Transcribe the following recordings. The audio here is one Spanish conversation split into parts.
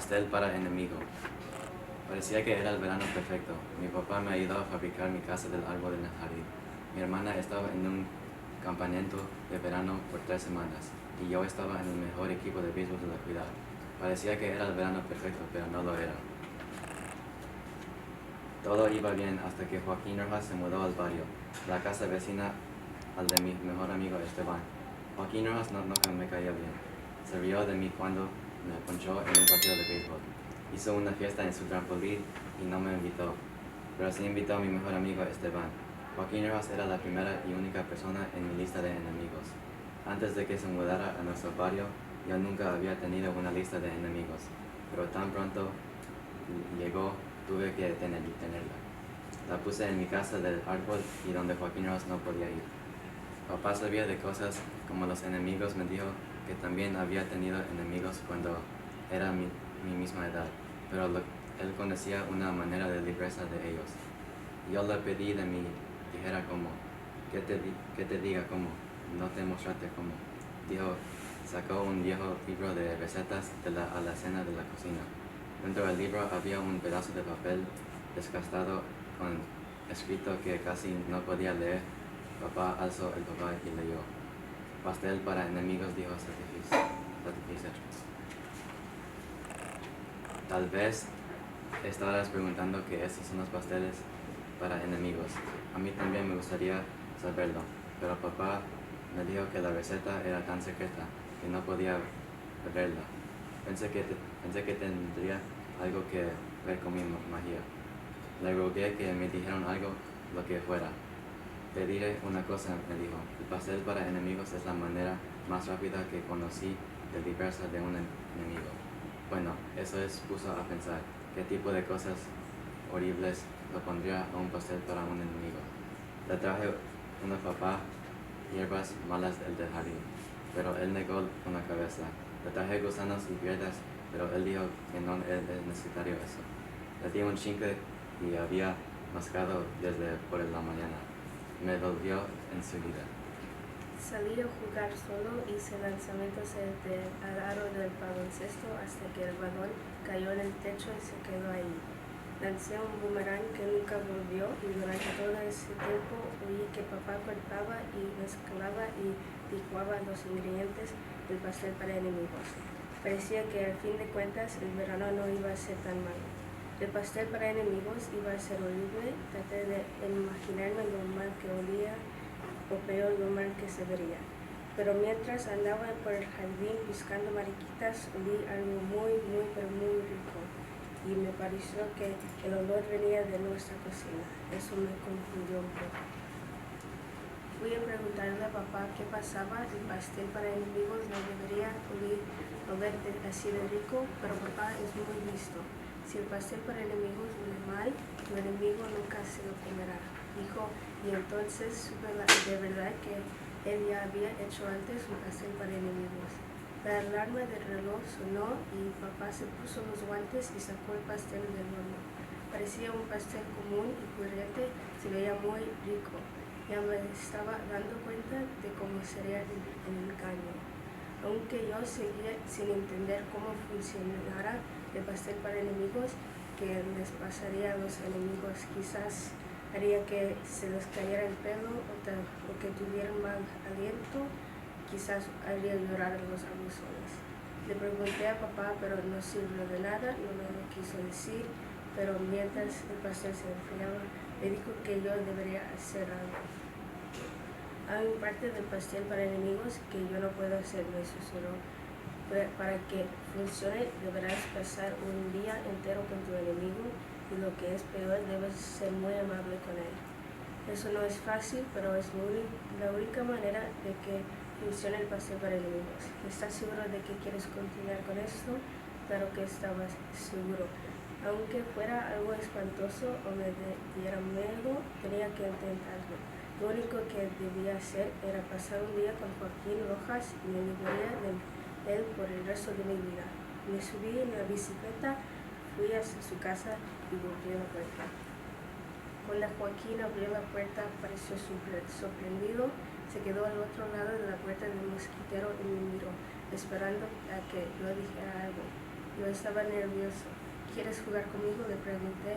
Pastel para enemigo. Parecía que era el verano perfecto. Mi papá me ayudó a fabricar mi casa del árbol en el jardín. Mi hermana estaba en un campamento de verano por 3 semanas y yo estaba en el mejor equipo de béisbol de la ciudad. Parecía que era el verano perfecto, pero no lo era. Todo iba bien hasta que Joaquín Rojas se mudó al barrio, la casa vecina al de mi mejor amigo Esteban. Joaquín Rojas nunca me caía bien. Se rió de mí cuando me ponchó en un partido de béisbol. Hizo una fiesta en su trampolín y no me invitó, pero sí invitó a mi mejor amigo Esteban. Joaquín Rojas era la primera y única persona en mi lista de enemigos. Antes de que se mudara a nuestro barrio, yo nunca había tenido una lista de enemigos, pero tan pronto llegó, tuve que tenerla. La puse en mi casa del árbol y donde Joaquín Rojas no podía ir. Papá sabía de cosas como los enemigos. Me dijo que también había tenido enemigos cuando era mi misma edad, pero él conocía una manera de librarse de ellos. Yo le pedí de mí dijera cómo, que te diga cómo, no te mostrarte cómo. Dijo, sacó un viejo libro de recetas de la alacena de la cocina. Dentro del libro había un pedazo de papel desgastado con escrito que casi no podía leer. Papá alzó el papel y leyó. Pastel para enemigos, dijo satisfecho. Tal vez estarás preguntando que estos son los pasteles para enemigos. A mí también me gustaría saberlo, pero papá me dijo que la receta era tan secreta que no podía beberla. Pensé que tendría algo que ver con mi magia. Le rogué que me dijeran algo, lo que fuera. Te diré una cosa, me dijo. El pastel para enemigos es la manera más rápida que conocí de librarse de un enemigo. Bueno, eso puso a pensar qué tipo de cosas horribles lo pondría a un pastel para un enemigo. Le traje una papa, hierbas malas del jardín, pero él negó con la cabeza. Le traje gusanos y piedras, pero él dijo que no es necesario eso. Le di un chinque y había mascado desde por la mañana. Me volvió enseguida. Salí a jugar solo, hice lanzamientos al aro del baloncesto hasta que el balón cayó en el techo y se quedó ahí. Lancé un boomerang que nunca volvió y durante todo ese tiempo oí que papá cortaba y mezclaba y licuaba los ingredientes del pastel para enemigos. Parecía que al fin de cuentas el verano no iba a ser tan malo. El pastel para enemigos iba a ser horrible. Traté de imaginarme lo mal que olía o peor lo mal que se vería. Pero mientras andaba por el jardín buscando mariquitas, olí algo muy rico. Y me pareció que el olor venía de nuestra cocina. Eso me confundió un poco. Fui a preguntarle a papá qué pasaba. El pastel para enemigos no debería oler así de rico, pero papá es muy listo. Si el pastel para enemigos huele mal, el enemigo nunca se lo comerá, dijo, y entonces supe de verdad que él ya había hecho antes un pastel para enemigos. La alarma del reloj sonó y papá se puso los guantes y sacó el pastel del horno. Parecía un pastel común y corriente, se veía muy rico. Ya me estaba dando cuenta de cómo sería el engaño. Aunque yo seguía sin entender cómo funcionara el pastel para enemigos, que les pasaría a los enemigos, quizás haría que se les cayera el pelo o que tuvieran mal aliento, quizás haría llorar a los abusones. Le pregunté a papá, pero no sirvió de nada, no me lo quiso decir, pero mientras el pastel se enfriaba, me dijo que yo debería hacer algo. Hay un parte del pastel para enemigos que yo no puedo hacer, me susurró. Para que funcione, deberás pasar un día entero con tu enemigo y lo que es peor, debes ser muy amable con él. Eso no es fácil, pero es la única manera de que funcione el pastel para enemigos. ¿Estás seguro de que quieres continuar con esto? Claro que estaba seguro. Aunque fuera algo espantoso o me diera miedo, tenía que intentarlo. Lo único que debía hacer era pasar un día con Joaquín Rojas y me libraría de él por el resto de mi vida. Me subí en la bicicleta, fui hasta su casa y volví a la puerta. Cuando Joaquín abrió la puerta, pareció sorprendido. Se quedó al otro lado de la puerta del mosquitero y me miró, esperando a que yo dijera algo. Yo estaba nervioso. ¿Quieres jugar conmigo?, le pregunté.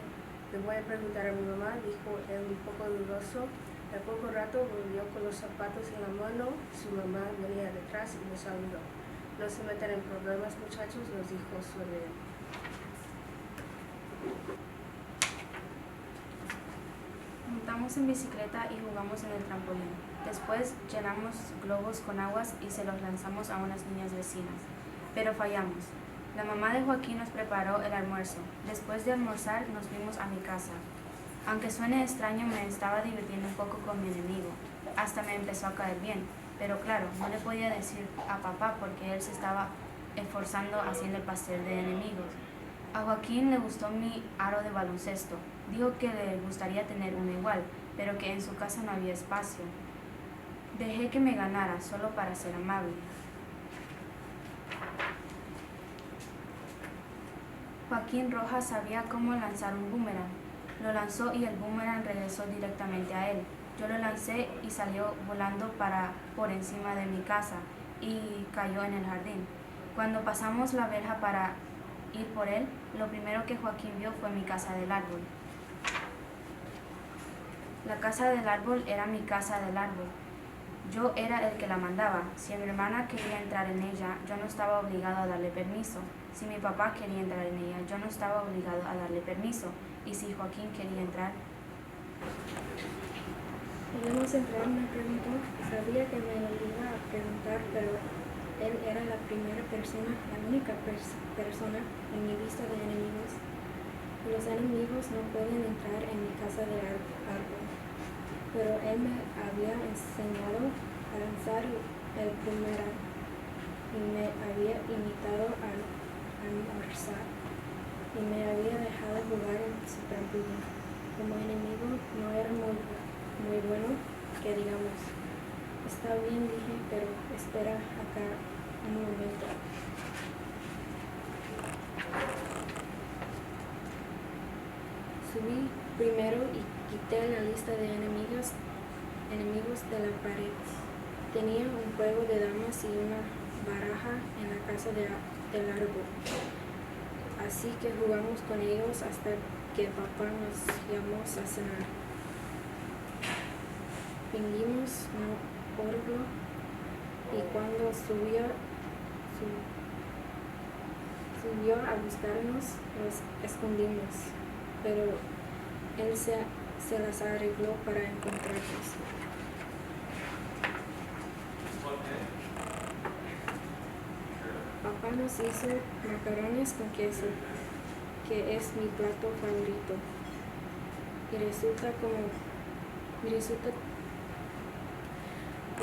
Le voy a preguntar a mi mamá, dijo él un poco dudoso. Al poco rato volvió con los zapatos en la mano. Su mamá venía detrás y lo saludó. No se metan en problemas, muchachos, nos dijo sonriendo. Montamos en bicicleta y jugamos en el trampolín. Después llenamos globos con aguas y se los lanzamos a unas niñas vecinas. Pero fallamos. La mamá de Joaquín nos preparó el almuerzo. Después de almorzar nos fuimos a mi casa. Aunque suene extraño, me estaba divirtiendo un poco con mi enemigo. Hasta me empezó a caer bien. Pero claro, no le podía decir a papá porque él se estaba esforzando haciendo el pastel de enemigos. A Joaquín le gustó mi aro de baloncesto. Dijo que le gustaría tener uno igual, pero que en su casa no había espacio. Dejé que me ganara, solo para ser amable. Joaquín Rojas sabía cómo lanzar un boomerang. Lo lanzó y el boomerang regresó directamente a él. Yo lo lancé y salió volando por encima de mi casa y cayó en el jardín. Cuando pasamos la verja para ir por él, lo primero que Joaquín vio fue mi casa del árbol. La casa del árbol era mi casa del árbol. Yo era el que la mandaba. Si mi hermana quería entrar en ella, yo no estaba obligado a darle permiso. Si mi papá quería entrar en ella, yo no estaba obligado a darle permiso. Y si Joaquín quería entrar... ¿Podemos entrar?, me preguntó. Sabía que me lo iba a preguntar, pero él era la primera persona, la única persona en mi lista de enemigos. Los enemigos no pueden entrar en mi casa de árbol, pero él me había enseñado a lanzar el boomerang y me había invitado a almorzar y me había dejado jugar en su trampolín. Como enemigo no era muy bueno, que digamos. Está bien, dije, pero espera acá un momento. Subí primero y quité la lista de enemigos de la pared. Tenía un juego de damas y una baraja en la casa del árbol. Así que jugamos con ellos hasta que papá nos llamó a cenar. Fingimos no oírlo y cuando subió a buscarnos, nos escondimos, pero él se las arregló para encontrarnos. Papá nos hizo macarrones con queso, que es mi plato favorito, y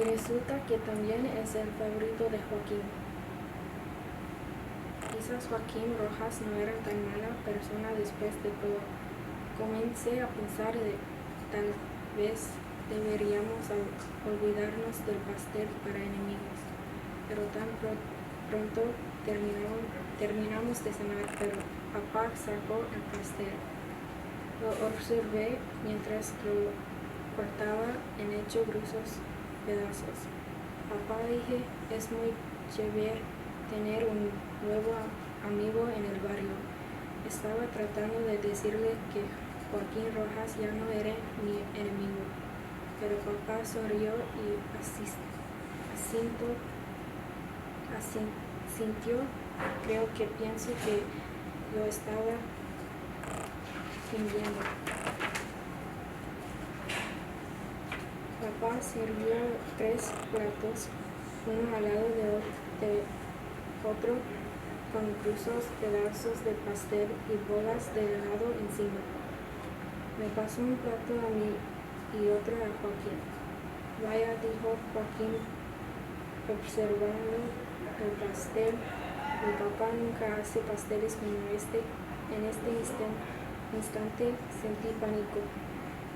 resulta que también es el favorito de Joaquín. Quizás Joaquín Rojas no era tan mala persona después de todo. Comencé a pensar de tal vez deberíamos olvidarnos del pastel para enemigos, pero tan pronto terminamos de cenar, pero papá sacó el pastel. Lo observé mientras lo cortaba en gruesos pedazos. Papá, dije, es muy chévere tener un nuevo amigo en el barrio. Estaba tratando de decirle que Joaquín Rojas ya no era mi enemigo, pero papá sonrió y asintió. Creo que pienso que lo estaba fingiendo. Papá sirvió 3 platos, uno al lado de otro, con gruesos pedazos de pastel y bolas de helado encima. Me pasó un plato a mí y otro a Joaquín. Vaya, dijo Joaquín, observando el pastel. Mi papá nunca hace pasteles como este. En este instante sentí pánico.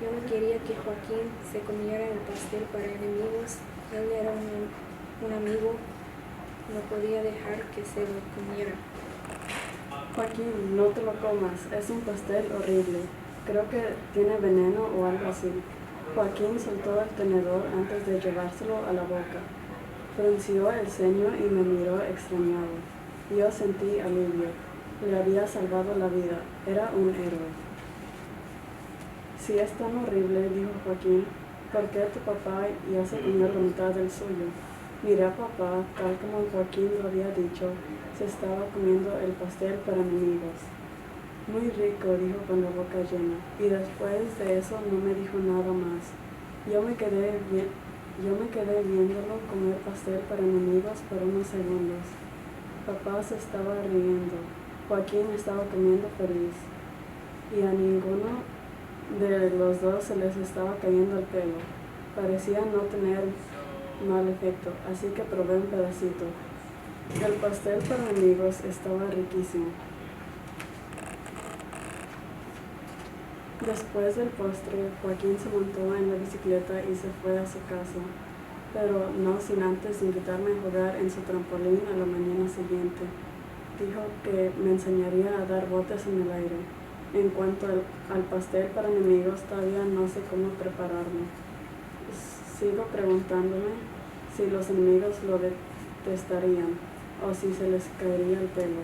Yo no quería que Joaquín se comiera el pastel para enemigos. Él era un amigo. No podía dejar que se lo comiera. Joaquín, no te lo comas. Es un pastel horrible. Creo que tiene veneno o algo así. Joaquín soltó el tenedor antes de llevárselo a la boca. Frunció el ceño y me miró extrañado. Yo sentí alivio. Le había salvado la vida. Era un héroe. Si es tan horrible, dijo Joaquín, ¿por qué tu papá ya se comió la mitad del suyo? Miré a papá, tal como Joaquín lo había dicho, se estaba comiendo el pastel para enemigos. Muy rico, dijo con la boca llena, y después de eso no me dijo nada más. Yo me quedé viéndolo comer pastel para enemigos por unos segundos. Papá se estaba riendo. Joaquín estaba comiendo feliz. Y a ninguno de los dos se les estaba cayendo el pelo. Parecía no tener mal efecto, así que probé un pedacito. El pastel para enemigos estaba riquísimo. Después del postre, Joaquín se montó en la bicicleta y se fue a su casa, pero no sin antes invitarme a jugar en su trampolín a la mañana siguiente. Dijo que me enseñaría a dar botes en el aire. En cuanto al pastel para enemigos, todavía no sé cómo prepararlo. Sigo preguntándome si los enemigos lo detestarían, o si se les caería el pelo,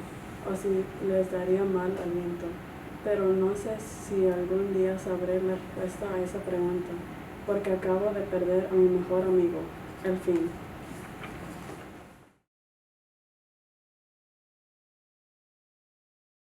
o si les daría mal aliento. Pero no sé si algún día sabré la respuesta a esa pregunta, porque acabo de perder a mi mejor amigo. El fin.